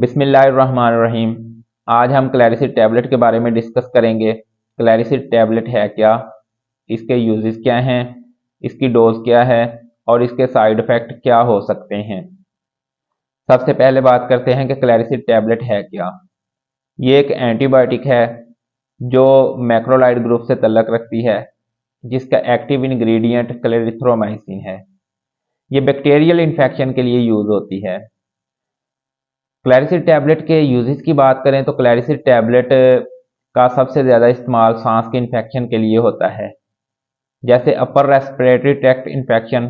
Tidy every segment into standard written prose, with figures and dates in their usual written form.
बिस्मिल्लाहिर्रहमानिर्रहीम। आज हम क्लैरिसिड टैबलेट के बारे में डिस्कस करेंगे। क्लैरिसिड टैबलेट है क्या, इसके यूजेस क्या हैं, इसकी डोज क्या है और इसके साइड इफ़ेक्ट क्या हो सकते हैं। सबसे पहले बात करते हैं कि क्लैरिसिड टैबलेट है क्या। ये एक एंटीबायोटिक है जो मैक्रोलाइड ग्रुप से तल्लक रखती है, जिसका एक्टिव इंग्रेडिएंट क्लेरिथ्रोमाइसिन है। ये बैक्टीरियल इन्फेक्शन के लिए यूज़ होती है। क्लैरिसिड टैबलेट के यूजेस की बात करें तो क्लैरिसिड टैबलेट का सबसे ज़्यादा इस्तेमाल सांस के इन्फेक्शन के लिए होता है, जैसे अपर रेस्पिरेटरी ट्रैक्ट इन्फेक्शन,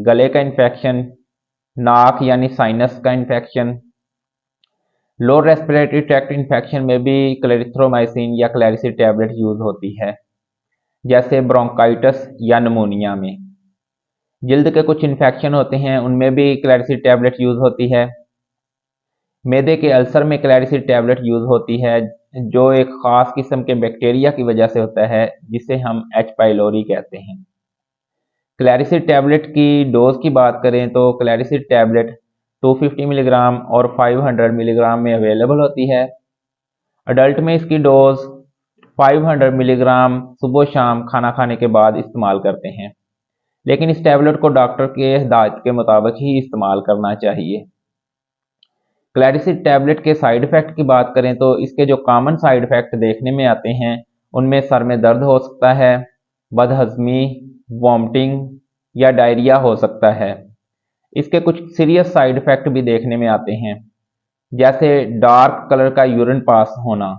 गले का इन्फेक्शन, नाक यानी साइनस का infection. Lower respiratory tract infection में भी क्लेरिथ्रोमाइसिन या क्लैरिसिड टैबलेट यूज़ होती है, जैसे ब्रोंकाइटिस या नमोनिया में। जल्द के कुछ इन्फेक्शन होते हैं, उनमें भी क्लैरिसिड टैबलेट यूज़ होती है। मैदे के अल्सर में क्लैरिसिड टैबलेट यूज़ होती है, जो एक ख़ास किस्म के बैक्टीरिया की वजह से होता है, जिसे हम एच पाइलोरी कहते हैं। क्लैरिसिड टैबलेट की डोज की बात करें तो क्लैरिसिड टैबलेट 250 मिलीग्राम और 500 मिलीग्राम में अवेलेबल होती है। अडल्ट में इसकी डोज 500 मिलीग्राम सुबह शाम खाना खाने के बाद इस्तेमाल करते हैं, लेकिन इस टैबलेट को डॉक्टर के हिदायत के मुताबिक ही इस्तेमाल करना चाहिए। क्लैरिसिड टैबलेट के साइड इफ़ेक्ट की बात करें तो इसके जो कॉमन साइड इफ़ेक्ट देखने में आते हैं, उनमें सर में दर्द हो सकता है, बदहज़मी, वॉमिटिंग या डायरिया हो सकता है। इसके कुछ सीरियस साइड इफ़ेक्ट भी देखने में आते हैं, जैसे डार्क कलर का यूरिन पास होना,